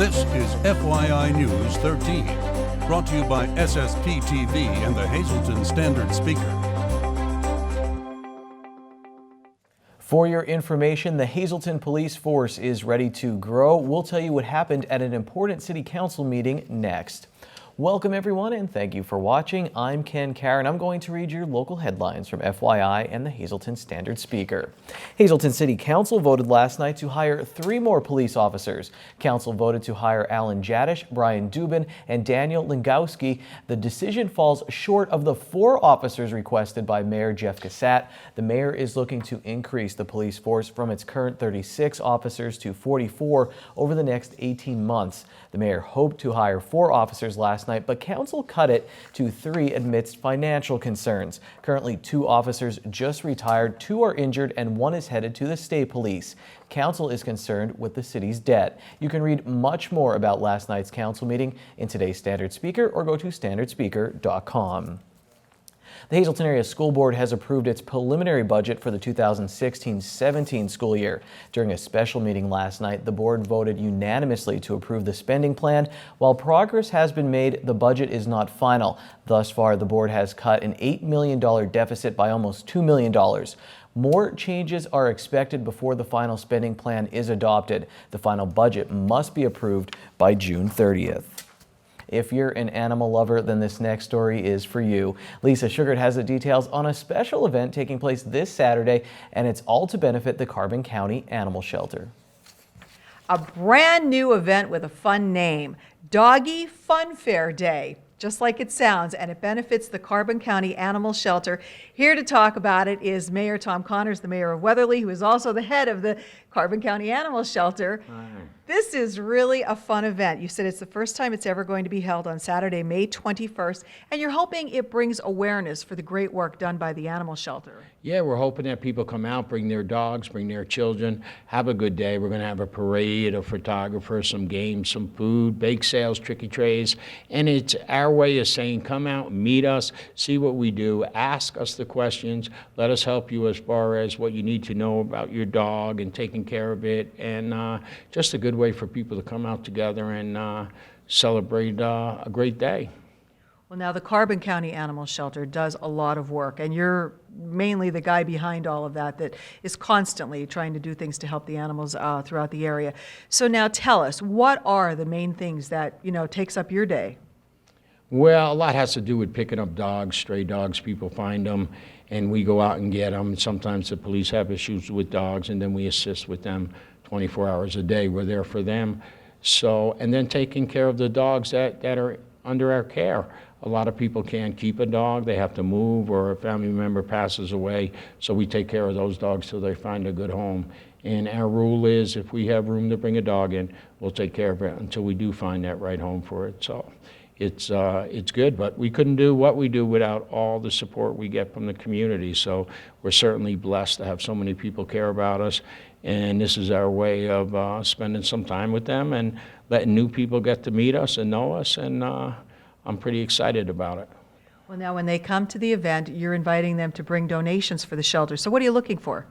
This is FYI News 13, brought to you by SSPTV and the Hazleton Standard Speaker. For your information, the Hazleton Police Force is ready to grow. We'll tell you what happened at an important City Council meeting next. Welcome everyone and thank you for watching. I'm Ken Karen. I'm going to read your local headlines from FYI and the Hazleton Standard Speaker. Hazleton City Council voted last night to hire 3 more police officers. Council voted to hire Alan Jadish, Brian Dubin, and Daniel Lingowski. The decision falls short of the 4 officers requested by Mayor Jeff Cassat. The mayor is looking to increase the police force from its current 36 officers to 44 over the next 18 months. The mayor hoped to hire 4 officers last night, but council cut it to 3 amidst financial concerns. Currently, 2 officers just retired, 2 are injured, and 1 is headed to the state police. Council is concerned with the city's debt. You can read much more about last night's council meeting in today's Standard Speaker or go to standardspeaker.com. The Hazleton Area School Board has approved its preliminary budget for the 2016-17 school year. During a special meeting last night, the board voted unanimously to approve the spending plan. While progress has been made, the budget is not final. Thus far, the board has cut an $8 million deficit by almost $2 million. More changes are expected before the final spending plan is adopted. The final budget must be approved by June 30th. If you're an animal lover, then this next story is for you. Lisa Sugart has the details on a special event taking place this Saturday, and it's all to benefit the Carbon County Animal Shelter. A brand new event with a fun name, Doggy Fun Fair Day, just like it sounds, and it benefits the Carbon County Animal Shelter. Here to talk about it is Mayor Tom Connors, the mayor of Weatherly, who is also the head of the Carbon County Animal Shelter. Hi. This is really a fun event. You said it's the first time it's ever going to be held on Saturday, May 21st, and you're hoping it brings awareness for the great work done by the animal shelter. Yeah, we're hoping that people come out, bring their dogs, bring their children, have a good day. We're going to have a parade, a photographer, some games, some food, bake sales, tricky trays, and it's our way of saying, come out, meet us, see what we do, ask us the questions, let us help you as far as what you need to know about your dog and taking care of it, and just a good way for people to come out together and celebrate a great day. Well, now the Carbon County Animal Shelter does a lot of work, and you're mainly the guy behind all of that that is constantly trying to do things to help the animals throughout the area. So now tell us, what are the main things that, takes up your day? Well, a lot has to do with picking up dogs, stray dogs. People find them, and we go out and get them. Sometimes the police have issues with dogs, and then we assist with them 24 hours a day. We're there for them. So, and then taking care of the dogs that are under our care. A lot of people can't keep a dog. They have to move, or a family member passes away. So we take care of those dogs till they find a good home. And our rule is, if we have room to bring a dog in, we'll take care of it until we do find that right home for it. So it's good, but we couldn't do what we do without all the support we get from the community. So we're certainly blessed to have so many people care about us. And this is our way of spending some time with them and letting new people get to meet us and know us. And I'm pretty excited about it. Well, now when they come to the event, you're inviting them to bring donations for the shelter. So what are you looking for?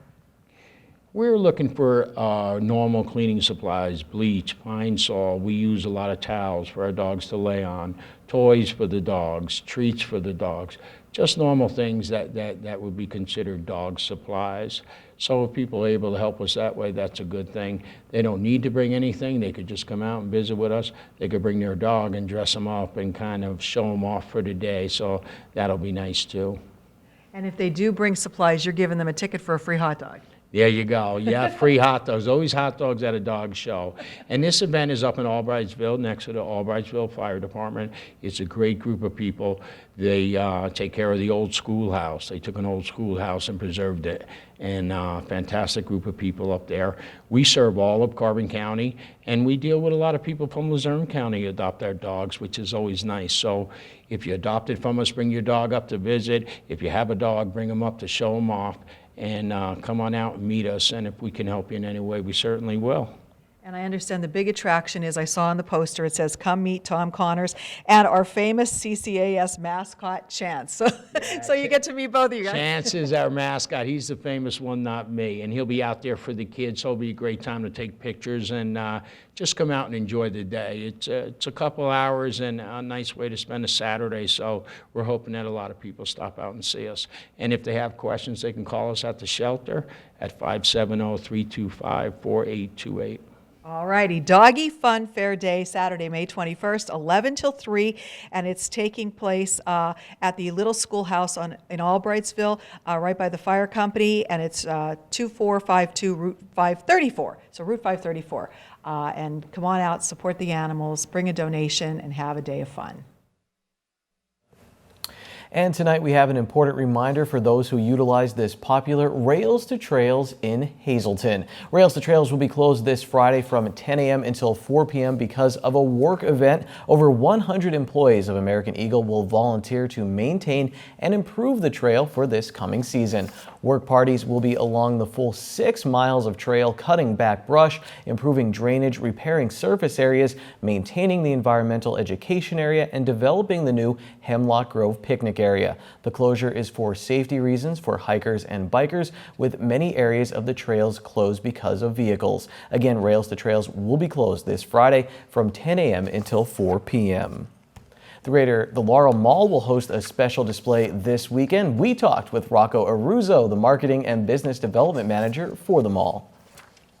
We're looking for normal cleaning supplies, bleach, Pine Sol. We use a lot of towels for our dogs to lay on, toys for the dogs, treats for the dogs, just normal things that would be considered dog supplies. So if people are able to help us that way, that's a good thing. They don't need to bring anything. They could just come out and visit with us. They could bring their dog and dress them up and kind of show them off for the day. So that'll be nice too. And if they do bring supplies, you're giving them a ticket for a free hot dog. There you go. Yeah, free hot dogs. Always hot dogs at a dog show. And this event is up in Albrightsville, next to the Albrightsville Fire Department. It's a great group of people. They take care of the old schoolhouse. They took an old schoolhouse and preserved it. And fantastic group of people up there. We serve all of Carbon County, and we deal with a lot of people from Luzerne County who adopt our dogs, which is always nice. So if you adopt it from us, bring your dog up to visit. If you have a dog, bring them up to show them off. And come on out and meet us, and if we can help you in any way, we certainly will. And I understand the big attraction is, I saw on the poster, it says, "Come meet Tom Connors," and our famous CCAS mascot, Chance. So you get to meet both of you guys. Chance is our mascot. He's the famous one, not me. And he'll be out there for the kids, so it'll be a great time to take pictures and just come out and enjoy the day. It's a couple hours and a nice way to spend a Saturday, so we're hoping that a lot of people stop out and see us. And if they have questions, they can call us at the shelter at 570-325-4828. All righty, Doggy Fun Fair Day, Saturday, May 21st, 11 till 3, and it's taking place at the Little Schoolhouse in Albrightsville, right by the fire company, and it's 2452 Route 534, so Route 534. And come on out, support the animals, bring a donation, and have a day of fun. And tonight we have an important reminder for those who utilize this popular Rails to Trails in Hazleton. Rails to Trails will be closed this Friday from 10 a.m. until 4 p.m. because of a work event. Over 100 employees of American Eagle will volunteer to maintain and improve the trail for this coming season. Work parties will be along the full 6 miles of trail, cutting back brush, improving drainage, repairing surface areas, maintaining the environmental education area, and developing the new Hemlock Grove picnic area. The closure is for safety reasons for hikers and bikers, with many areas of the trails closed because of vehicles. Again, Rails to Trails will be closed this Friday from 10 a.m. until 4 p.m. The Laurel Mall will host a special display this weekend. We talked with Rocco Aruzzo, the Marketing and Business Development Manager for the mall.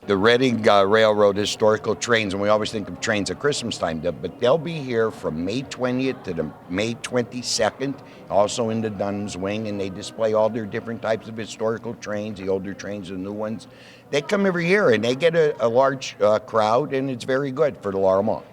The Reading Railroad historical trains, and we always think of trains at Christmas time, but they'll be here from May 20th to the May 22nd, also in the Dunham's Wing, and they display all their different types of historical trains, the older trains, the new ones. They come every year, and they get a large crowd, and it's very good for the Laurel Mall.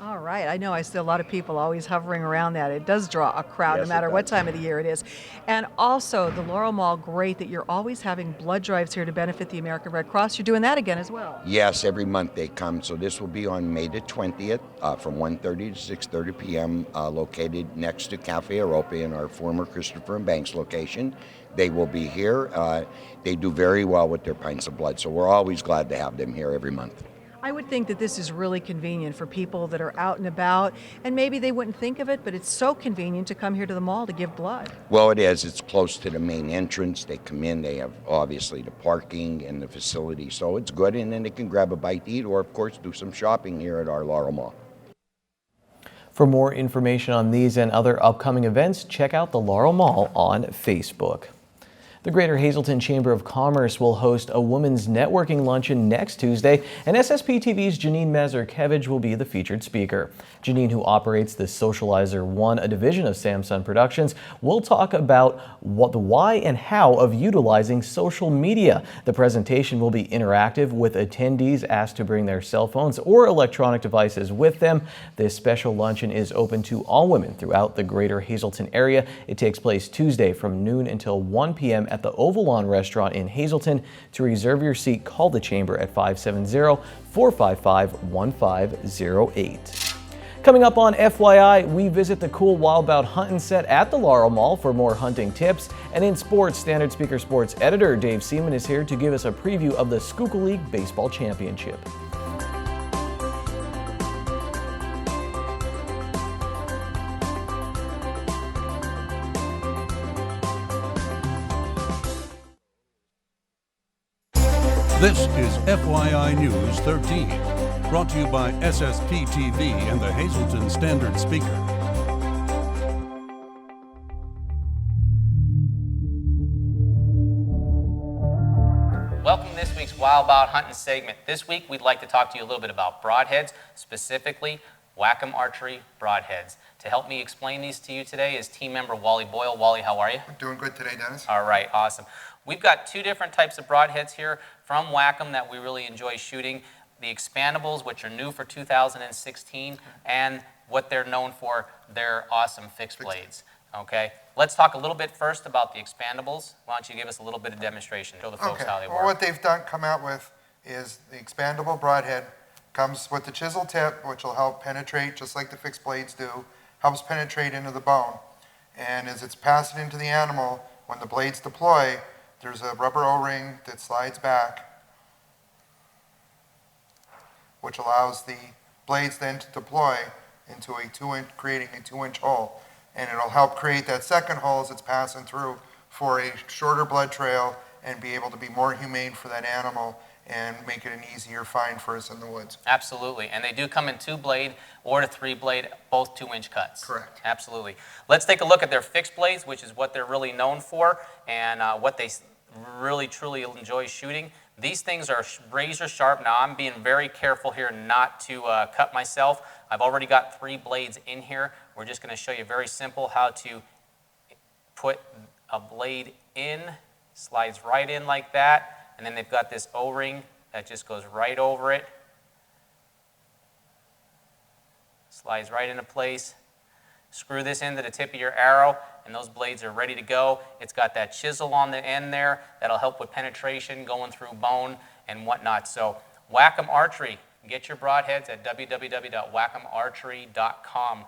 All right, I know I see a lot of people always hovering around that. It does draw a crowd, Yes, no matter it what does. time of the year it is. And also, the Laurel Mall, great that you're always having blood drives here to benefit the American Red Cross. You're doing that again as well. Yes, every month they come. So this will be on May the 20th from 1:30 to 6:30 p.m. Located next to Cafe Europa in our former Christopher and Banks location. They will be here. They do very well with their pints of blood. So we're always glad to have them here every month. I would think that this is really convenient for people that are out and about, and maybe they wouldn't think of it, but it's so convenient to come here to the mall to give blood. Well, it is. It's close to the main entrance. They come in. They have obviously the parking and the facility. So it's good. And then they can grab a bite to eat or, of course, do some shopping here at our Laurel Mall. For more information on these and other upcoming events, check out the Laurel Mall on Facebook. The Greater Hazleton Chamber of Commerce will host a women's networking luncheon next Tuesday, and SSPTV's Janine Mazurkevich will be the featured speaker. Janine, who operates the Socializer One, a division of Samsung Productions, will talk about the why and how of utilizing social media. The presentation will be interactive, with attendees asked to bring their cell phones or electronic devices with them. This special luncheon is open to all women throughout the Greater Hazleton area. It takes place Tuesday from noon until 1 p.m. at the Ovalon Restaurant in Hazleton. To reserve your seat, call the Chamber at 570-455-1508. Coming up on FYI, we visit the cool Wildbout hunting set at the Laurel Mall for more hunting tips. And in sports, Standard Speaker Sports editor Dave Seaman is here to give us a preview of the Schuylkill League Baseball Championship. This is FYI News 13, brought to you by SSPTV and the Hazleton Standard Speaker. Welcome to this week's Wildbout Hunting segment. This week, we'd like to talk to you a little bit about broadheads, specifically Whack-'em Archery broadheads. To help me explain these to you today is team member Wally Boyle. Wally, how are you? I'm doing good today, Dennis. All right, awesome. We've got two different types of broadheads here from Whack-'em that we really enjoy shooting. The expandables, which are new for 2016, and what they're known for, their awesome fixed blades. Okay, let's talk a little bit first about the expandables. Why don't you give us a little bit of demonstration, show the folks how they work. Well, what they've come out with is the expandable broadhead. Comes with the chisel tip, which will help penetrate, just like the fixed blades do, helps penetrate into the bone. And as it's passed into the animal, when the blades deploy, there's a rubber O-ring that slides back which allows the blades then to deploy into creating a 2-inch hole. And it'll help create that second hole as it's passing through for a shorter blood trail and be able to be more humane for that animal and make it an easier find for us in the woods. Absolutely, and they do come in 2-blade or to 3-blade, both 2-inch cuts. Correct. Absolutely. Let's take a look at their fixed blades, which is what they're really known for and what they really truly enjoy shooting. These things are razor sharp. Now I'm being very careful here not to cut myself. I've already got 3 blades in here. We're just going to show you very simple how to put a blade in, slides right in like that. And then they've got this O-ring that just goes right over it. Slides right into place. Screw this into the tip of your arrow, and those blades are ready to go. It's got that chisel on the end there that'll help with penetration, going through bone and whatnot. So Wacom Archery, get your broadheads at www.wacomarchery.com.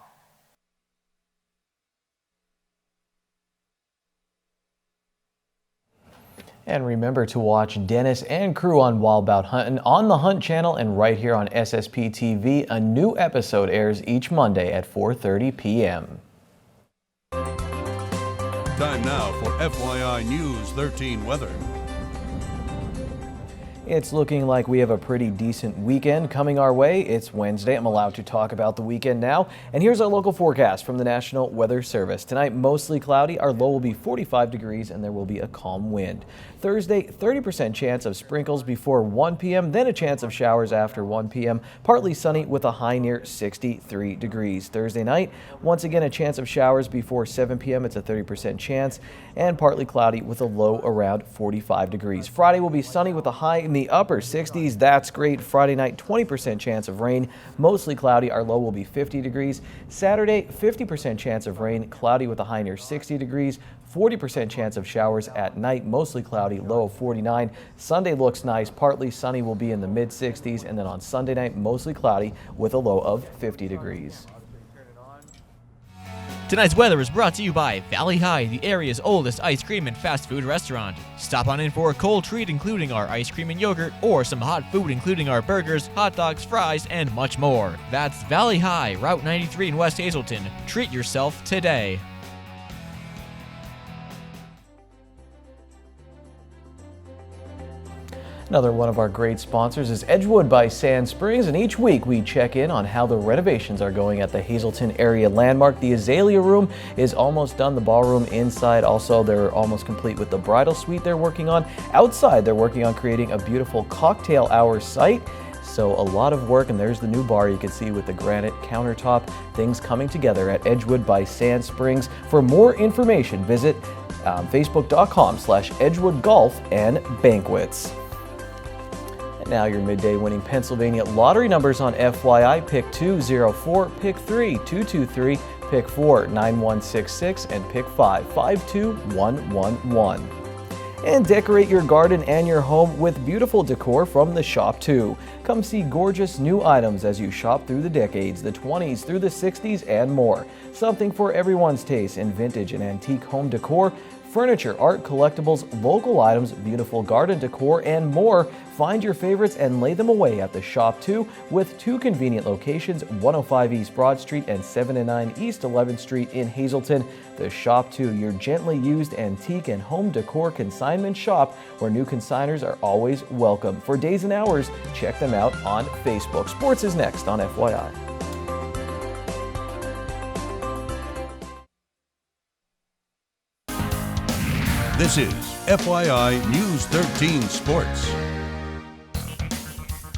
And remember to watch Dennis and crew on Wild Bout Huntin' on the Hunt channel and right here on SSPTV. A new episode airs each Monday at 4:30 p.m. Time now for FYI News 13 weather. It's looking like we have a pretty decent weekend coming our way. It's Wednesday. I'm allowed to talk about the weekend now. And here's our local forecast from the National Weather Service. Tonight, mostly cloudy. Our low will be 45 degrees and there will be a calm wind. Thursday, 30% chance of sprinkles before 1 p.m., then a chance of showers after 1 p.m. Partly sunny with a high near 63 degrees. Thursday night, once again, a chance of showers before 7 p.m. It's a 30% chance and partly cloudy with a low around 45 degrees. Friday will be sunny with a high in the upper 60s. That's great. Friday night, 20% chance of rain, mostly cloudy. Our low will be 50 degrees. Saturday, 50% chance of rain, cloudy with a high near 60 degrees. 40% chance of showers at night, mostly cloudy, low of 49. Sunday looks nice, partly sunny, will be in the mid 60s, and then on Sunday night, mostly cloudy with a low of 50 degrees. Tonight's weather is brought to you by Valley High, the area's oldest ice cream and fast food restaurant. Stop on in for a cold treat including our ice cream and yogurt, or some hot food including our burgers, hot dogs, fries, and much more. That's Valley High, Route 93 in West Hazelton. Treat yourself today. Another one of our great sponsors is Edgewood by Sand Springs, and each week we check in on how the renovations are going at the Hazelton area landmark. The Azalea Room is almost done, the ballroom inside also they're almost complete with the bridal suite they're working on. Outside they're working on creating a beautiful cocktail hour site. So a lot of work, and there's the new bar you can see with the granite countertop. Things coming together at Edgewood by Sand Springs. For more information, visit facebook.com/Edgewood Golf and Banquets. Now your midday winning Pennsylvania lottery numbers on FYI. Pick 2, 04, pick 3, 223, pick 4, 9166, and pick 5, 52111. And decorate your garden and your home with beautiful decor from the Shop 2. Come see gorgeous new items as you shop through the decades, the 20s through the 60s and more. Something for everyone's taste in vintage and antique home decor, furniture, art, collectibles, local items, beautiful garden decor, and more. Find your favorites and lay them away at the Shop 2 with 2 convenient locations, 105 East Broad Street and 7 and 9 East 11th Street in Hazelton. The Shop 2, your gently used antique and home decor consignment shop where new consigners are always welcome. For days and hours, check them out on Facebook. Sports is next on FYI. This is FYI News 13 Sports.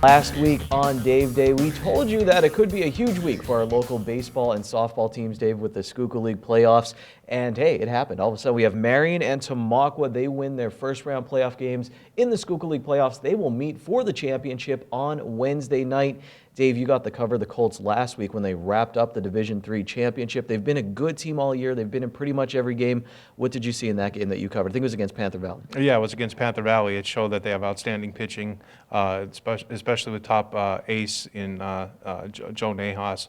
Last week on Dave Day, we told you that it could be a huge week for our local baseball and softball teams, Dave, with the Schuylkill League playoffs. And hey, it happened. All of a sudden, we have Marion and Tamaqua. They win their first round playoff games in the Schuylkill League playoffs. They will meet for the championship on Wednesday night. Dave, you got to cover the Colts last week when they wrapped up the Division III championship. They've been a good team all year. They've been in pretty much every game. What did you see in that game that you covered? I think it was against Panther Valley. Yeah, it was against Panther Valley. It showed that they have outstanding pitching, especially with top ace in Joe Nahas.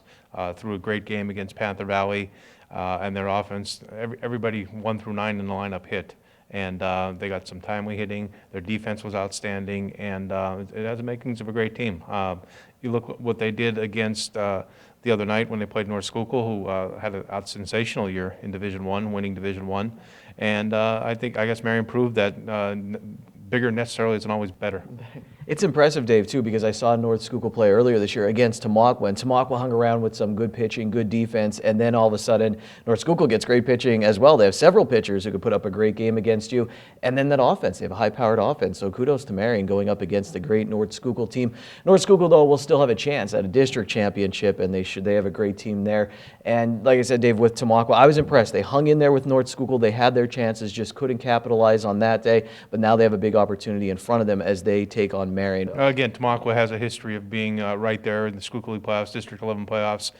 Threw a great game against Panther Valley, and their offense, everybody 1 through 9 in the lineup hit. And they got some timely hitting. Their defense was outstanding, and it has the makings of a great team. you look what they did against the other night when they played North Schuylkill, who had a sensational year in Division I, winning Division I. And I guess Marion proved that bigger necessarily isn't always better. It's impressive, Dave, too, because I saw North Schuylkill play earlier this year against Tamaqua, and Tamaqua hung around with some good pitching, good defense, and then all of a sudden North Schuylkill gets great pitching as well. They have several pitchers who could put up a great game against you, and then that offense, they have a high-powered offense, so kudos to Marion going up against a great North Schuylkill team. North Schuylkill, though, will still have a chance at a district championship, and they have a great team there. And like I said, Dave, with Tamaqua, I was impressed. They hung in there with North Schuylkill. They had their chances, just couldn't capitalize on that day, but now they have a big opportunity in front of them as they take on Marion. Again, Tamaqua has a history of being right there in the Schuylkill League playoffs, District 11 playoffs,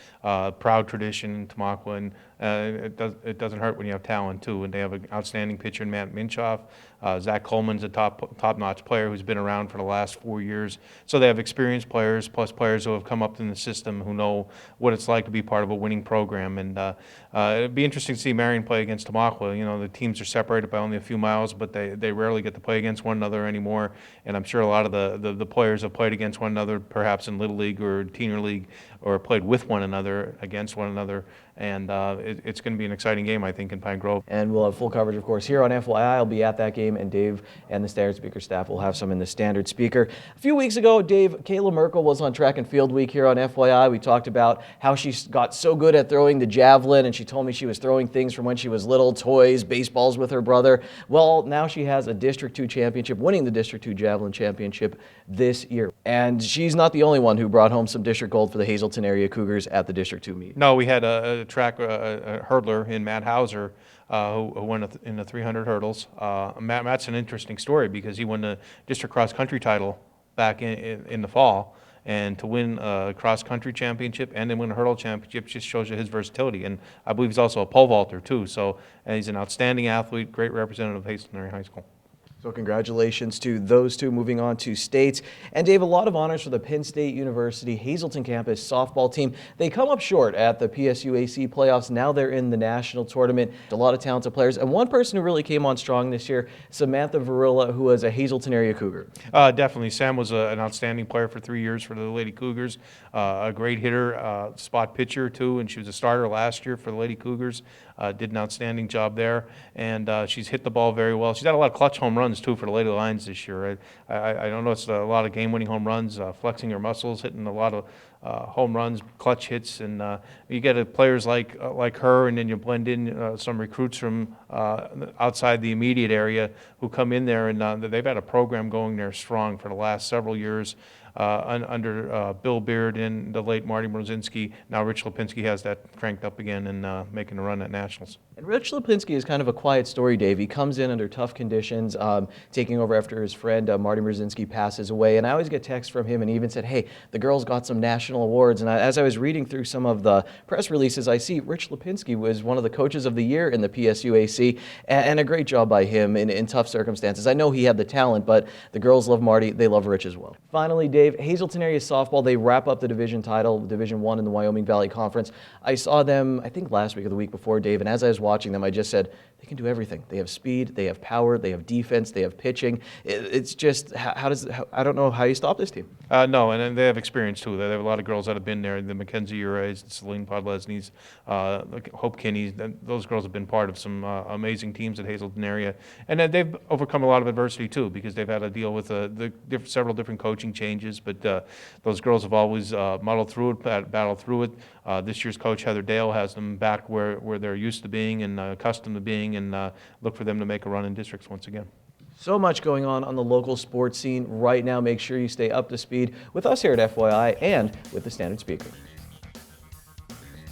proud tradition in Tamaqua, and it doesn't hurt when you have talent too. And they have an outstanding pitcher in Matt Minchoff. Zach Coleman's a top-notch player who's been around for the last 4 years. So they have experienced players, plus players who have come up in the system who know what it's like to be part of a winning program. And it'd be interesting to see Marion play against Tamaqua. You know, the teams are separated by only a few miles, but they rarely get to play against one another anymore. And I'm sure a lot of the players have played against one another, perhaps in Little League or Junior League, or played with one another, against one another. And it's going to be an exciting game, I think, in Pine Grove. And we'll have full coverage, of course, here on FYI. I'll be at that game, and Dave and the Standard Speaker staff will have some in the Standard Speaker. A few weeks ago, Dave, Kayla Merkel was on Track and Field Week here on FYI. We talked about how she got so good at throwing the javelin, and she told me she was throwing things from when she was little, toys, baseballs with her brother. Well, now she has a District 2 championship, winning the District 2 Javelin Championship this year. And she's not the only one who brought home some district gold for the Hazleton area Cougars at the District 2 meet. No, we had a hurdler in Matt Hauser who won in the 300 hurdles. Matt's an interesting story because he won the district cross-country title back in the fall. And to win a cross-country championship and then win a hurdle championship just shows you his versatility. And I believe he's also a pole vaulter, too. So he's an outstanding athlete, great representative of Hazleton Area High School. So congratulations to those two. Moving on to states. And Dave, a lot of honors for the Penn State University Hazleton campus softball team. They come up short at the PSUAC playoffs. Now they're in the national tournament. A lot of talented players. And one person who really came on strong this year, Samantha Varilla, who was a Hazleton area Cougar. Definitely. Sam was an outstanding player for 3 years for the Lady Cougars. A great hitter, spot pitcher too, and she was a starter last year for the Lady Cougars. Did an outstanding job there, and she's hit the ball very well. She's had a lot of clutch home runs too for the Lady Lions this year. I don't know, it's a lot of game-winning home runs, flexing her muscles, hitting a lot of home runs, clutch hits, and you get players like her, and then you blend in some recruits from outside the immediate area who come in there, and they've had a program going there strong for the last several years. Under Bill Beard and the late Marty Mrozinski. Now Rich Lipinski has that cranked up again and making a run at nationals. And Rich Lipinski is kind of a quiet story, Dave. He comes in under tough conditions, taking over after his friend Marty Mrozinski passes away. And I always get texts from him, and he even said, hey, the girls got some national awards. And as I was reading through some of the press releases, I see Rich Lipinski was one of the coaches of the year in the PSUAC, and a great job by him in tough circumstances. I know he had the talent, but the girls love Marty. They love Rich as well. Finally, Dave, Hazleton area softball, they wrap up the division title, Division I in the Wyoming Valley Conference. I saw them, I think last week or the week before, Dave, and as I was watching them, I just said, they can do everything. They have speed, they have power, they have defense, they have pitching. It's just, I don't know how you stop this team. No, and they have experience too. They have a lot of girls that have been there. The Mackenzie Urays, Celine Podlesny's, Hope Kinney's. Those girls have been part of some amazing teams at Hazleton area. And they've overcome a lot of adversity too, because they've had to deal with several different coaching changes. But those girls have always muddled through it, battled through it. This year's coach, Heather Dale, has them back where they're used to being and accustomed to being, and look for them to make a run in districts once again. So much going on the local sports scene right now. Make sure you stay up to speed with us here at FYI and with the Standard Speaker.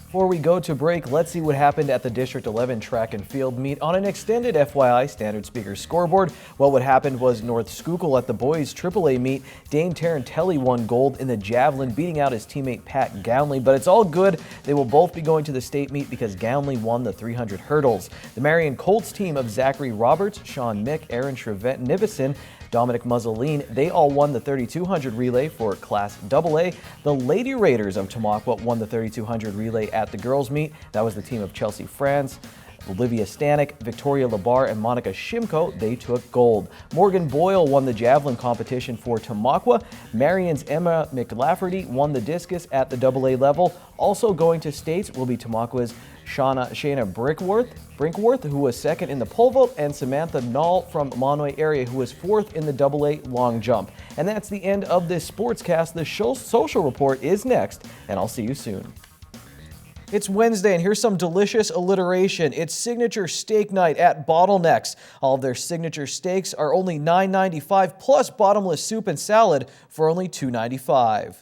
Before we go to break, let's see what happened at the District 11 track and field meet on an extended FYI Standard Speaker scoreboard. Well, what happened was North Schuylkill at the boys AAA meet. Dane Tarantelli won gold in the javelin, beating out his teammate Pat Gownley, but it's all good. They will both be going to the state meet because Gownley won the 300 hurdles. The Marion Colts team of Zachary Roberts, Sean Mick, Aaron Nivison, Dominic Muzzolin, they all won the 3200 relay for Class AA. The Lady Raiders of Tamaqua won the 3200 relay at the girls' meet. That was the team of Chelsea France. Olivia Stanek, Victoria Labar, and Monica Shimko, they took gold. Morgan Boyle won the javelin competition for Tamaqua. Marion's Emma McLafferty won the discus at the AA level. Also going to states will be Tamaqua's Shayna Brinkworth, who was second in the pole vault, and Samantha Knoll from Monoy area, who was fourth in the AA long jump. And that's the end of this sportscast. The social report is next, and I'll see you soon. It's Wednesday, and here's some delicious alliteration. It's signature steak night at Bottlenecks. All of their signature steaks are only $9.95 plus bottomless soup and salad for only $2.95.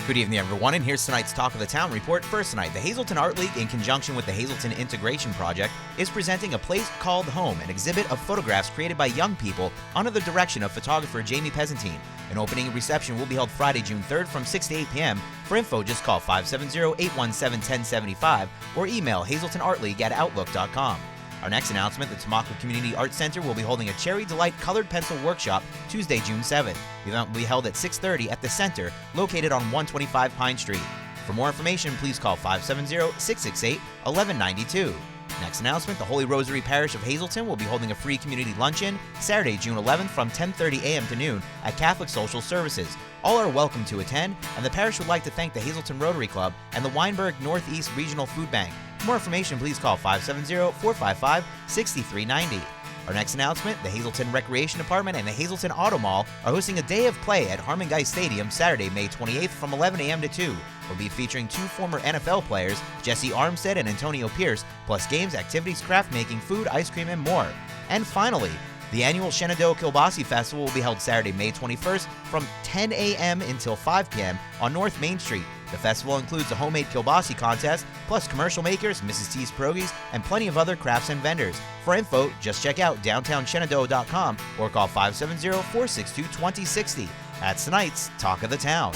Good evening, everyone, and here's tonight's Talk of the Town report. First tonight, the Hazleton Art League, in conjunction with the Hazleton Integration Project, is presenting A Place Called Home, an exhibit of photographs created by young people under the direction of photographer Jamie Pesentine. An opening and reception will be held Friday, June 3rd from 6 to 8 p.m. For info, just call 570-817-1075 or email hazletonartleague@outlook.com. Our next announcement, the Tamaqua Community Arts Center will be holding a Cherry Delight Colored Pencil Workshop Tuesday, June 7th. The event will be held at 6:30 at the center, located on 125 Pine Street. For more information, please call 570-668-1192. Next announcement, the Holy Rosary Parish of Hazleton will be holding a free community luncheon Saturday, June 11th from 10:30 a.m. to noon at Catholic Social Services. All are welcome to attend, and the parish would like to thank the Hazleton Rotary Club and the Weinberg Northeast Regional Food Bank. For more information, please call 570-455-6390. Our next announcement, the Hazleton Recreation Department and the Hazleton Auto Mall are hosting a day of play at Harmon Guy Stadium Saturday, May 28th from 11 a.m. to 2. We'll be featuring two former NFL players, Jesse Armstead and Antonio Pierce, plus games, activities, craft making, food, ice cream, and more. And finally, the annual Shenandoah Kielbasa Festival will be held Saturday, May 21st from 10 a.m. until 5 p.m. on North Main Street. The festival includes a homemade kielbasa contest, plus commercial makers, Mrs. T's Pierogies, and plenty of other crafts and vendors. For info, just check out downtownshenandoah.com or call 570-462-2060. That's tonight's Talk of the Town.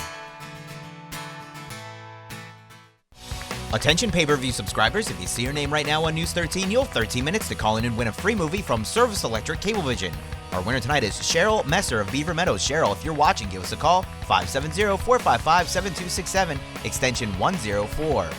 Attention pay-per-view subscribers, if you see your name right now on News 13, you'll have 13 minutes to call in and win a free movie from Service Electric Cablevision. Our winner tonight is Cheryl Messer of Beaver Meadows. Cheryl, if you're watching, give us a call, 570-455-7267, extension 104.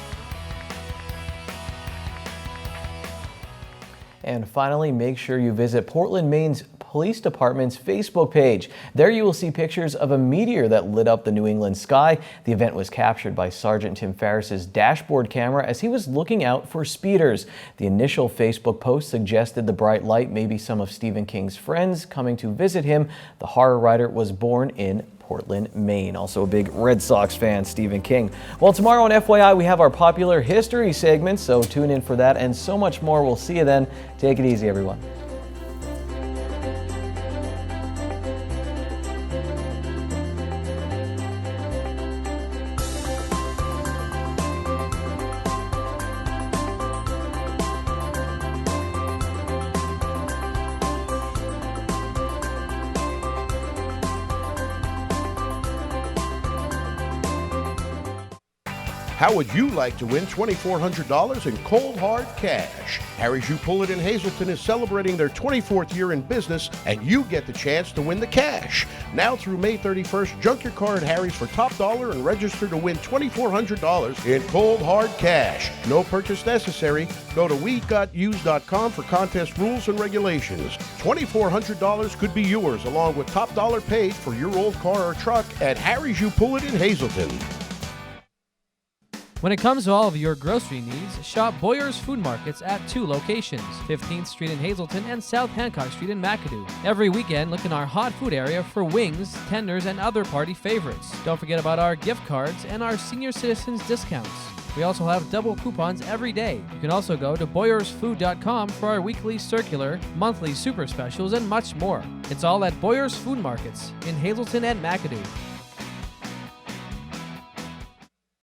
And finally, make sure you visit Portland, Maine's Police Department's Facebook page. There you will see pictures of a meteor that lit up the New England sky. The event was captured by Sergeant Tim Ferris's dashboard camera as he was looking out for speeders. The initial Facebook post suggested the bright light may be some of Stephen King's friends coming to visit him. The horror writer was born in Portland, Maine. Also a big Red Sox fan, Stephen King. Well, tomorrow on FYI, we have our popular history segment, so tune in for that and so much more. We'll see you then. Take it easy, everyone. How would you like to win $2,400 in cold hard cash? Harry's You Pull It in Hazleton is celebrating their 24th year in business, and you get the chance to win the cash. Now through May 31st, junk your car at Harry's for top dollar and register to win $2,400 in cold hard cash. No purchase necessary. Go to wegotused.com for contest rules and regulations. $2,400 could be yours, along with top dollar paid for your old car or truck at Harry's You Pull It in Hazleton. When it comes to all of your grocery needs, shop Boyer's Food Markets at two locations, 15th Street in Hazleton and South Hancock Street in McAdoo. Every weekend, look in our hot food area for wings, tenders, and other party favorites. Don't forget about our gift cards and our senior citizens discounts. We also have double coupons every day. You can also go to boyersfood.com for our weekly circular, monthly super specials, and much more. It's all at Boyer's Food Markets in Hazleton and McAdoo.